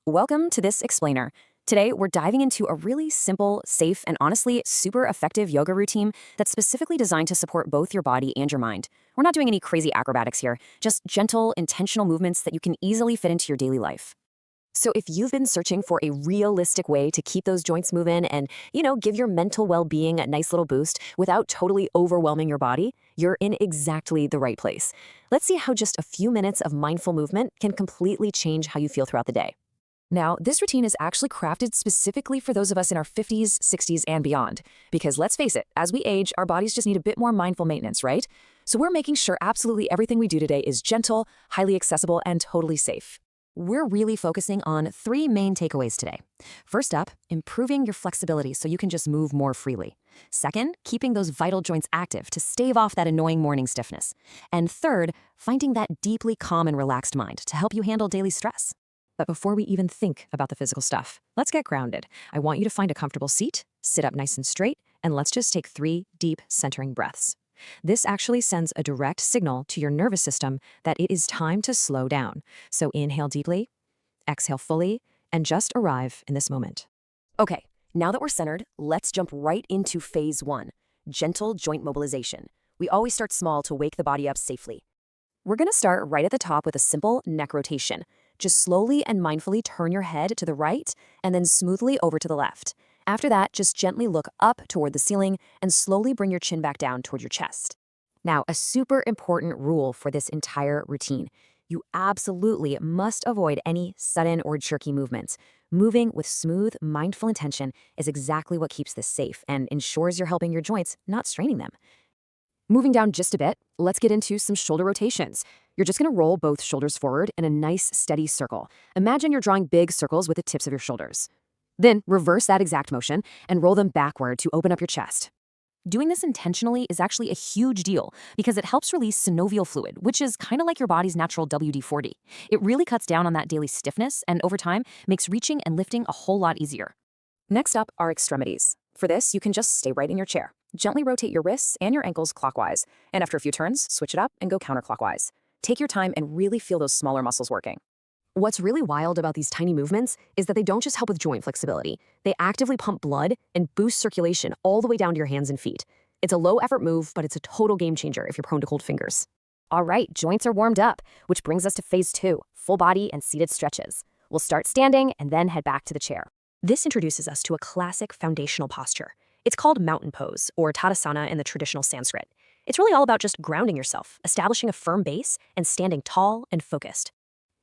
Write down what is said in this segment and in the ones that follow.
Welcome to this explainer. Today, we're diving into a really simple, safe, and honestly super effective yoga routine that's specifically designed to support both your body and your mind. We're not doing any crazy acrobatics here, just gentle, intentional movements that you can easily fit into your daily life. So if you've been searching for a realistic way to keep those joints moving and, give your mental well-being a nice little boost without totally overwhelming your body, you're in exactly the right place. Let's see how just a few minutes of mindful movement can completely change how you feel throughout the day. Now, this routine is actually crafted specifically for those of us in our 50s, 60s, and beyond. Because let's face it, as we age, our bodies just need a bit more mindful maintenance, right? So we're making sure absolutely everything we do today is gentle, highly accessible, and totally safe. We're really focusing on three main takeaways today. First up, improving your flexibility so you can just move more freely. Second, keeping those vital joints active to stave off that annoying morning stiffness. And third, finding that deeply calm and relaxed mind to help you handle daily stress. But before we even think about the physical stuff, let's get grounded. I want you to find a comfortable seat, sit up nice and straight, and let's just take 3 deep centering breaths. This actually sends a direct signal to your nervous system that it is time to slow down. So inhale deeply, exhale fully, and just arrive in this moment. Okay, now that we're centered, let's jump right into phase 1, gentle joint mobilization. We always start small to wake the body up safely. We're going to start right at the top with a simple neck rotation. Just slowly and mindfully turn your head to the right and then smoothly over to the left. After that, just gently look up toward the ceiling and slowly bring your chin back down toward your chest. Now, a super important rule for this entire routine. You absolutely must avoid any sudden or jerky movements. Moving with smooth, mindful intention is exactly what keeps this safe and ensures you're helping your joints, not straining them. Moving down just a bit, let's get into some shoulder rotations. You're just going to roll both shoulders forward in a nice, steady circle. Imagine you're drawing big circles with the tips of your shoulders. Then reverse that exact motion and roll them backward to open up your chest. Doing this intentionally is actually a huge deal because it helps release synovial fluid, which is kind of like your body's natural WD-40. It really cuts down on that daily stiffness and over time makes reaching and lifting a whole lot easier. Next up are extremities. For this, you can just stay right in your chair. Gently rotate your wrists and your ankles clockwise, and after a few turns, switch it up and go counterclockwise. Take your time and really feel those smaller muscles working. What's really wild about these tiny movements is that they don't just help with joint flexibility. They actively pump blood and boost circulation all the way down to your hands and feet. It's a low-effort move, but it's a total game changer if you're prone to cold fingers. All right, joints are warmed up, which brings us to phase 2, full body and seated stretches. We'll start standing and then head back to the chair. This introduces us to a classic foundational posture. It's called mountain pose, or Tadasana in the traditional Sanskrit. It's really all about just grounding yourself, establishing a firm base, and standing tall and focused.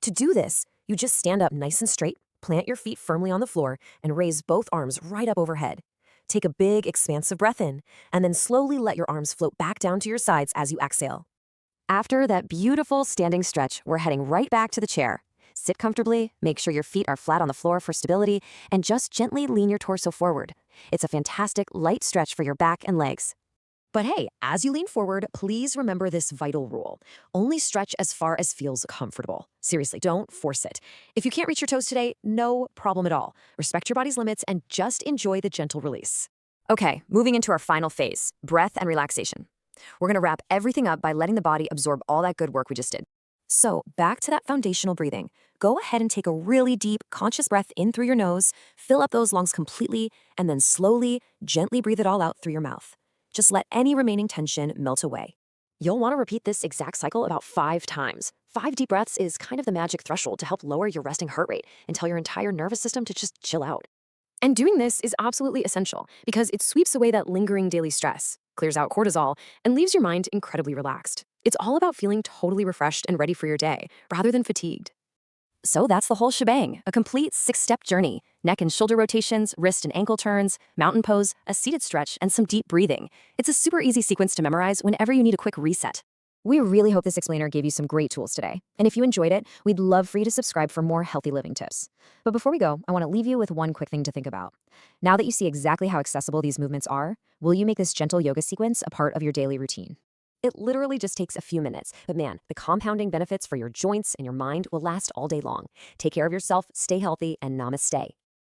To do this, you just stand up nice and straight, plant your feet firmly on the floor, and raise both arms right up overhead. Take a big, expansive breath in, and then slowly let your arms float back down to your sides as you exhale. After that beautiful standing stretch, we're heading right back to the chair. Sit comfortably, make sure your feet are flat on the floor for stability, and just gently lean your torso forward. It's a fantastic, light stretch for your back and legs. But hey, as you lean forward, please remember this vital rule. Only stretch as far as feels comfortable. Seriously, don't force it. If you can't reach your toes today, no problem at all. Respect your body's limits and just enjoy the gentle release. Okay, moving into our final phase, breath and relaxation. We're going to wrap everything up by letting the body absorb all that good work we just did. So back to that foundational breathing. Go ahead and take a really deep, conscious breath in through your nose, fill up those lungs completely, and then slowly, gently breathe it all out through your mouth. Just let any remaining tension melt away. You'll want to repeat this exact cycle about 5 times. 5 deep breaths is kind of the magic threshold to help lower your resting heart rate and tell your entire nervous system to just chill out. And doing this is absolutely essential because it sweeps away that lingering daily stress, clears out cortisol, and leaves your mind incredibly relaxed. It's all about feeling totally refreshed and ready for your day, rather than fatigued. So that's the whole shebang, a complete 6-step journey. Neck and shoulder rotations, wrist and ankle turns, mountain pose, a seated stretch, and some deep breathing. It's a super easy sequence to memorize whenever you need a quick reset. We really hope this explainer gave you some great tools today. And if you enjoyed it, we'd love for you to subscribe for more healthy living tips. But before we go, I want to leave you with one quick thing to think about. Now that you see exactly how accessible these movements are, will you make this gentle yoga sequence a part of your daily routine? It literally just takes a few minutes, but man, the compounding benefits for your joints and your mind will last all day long. Take care of yourself, stay healthy, and namaste.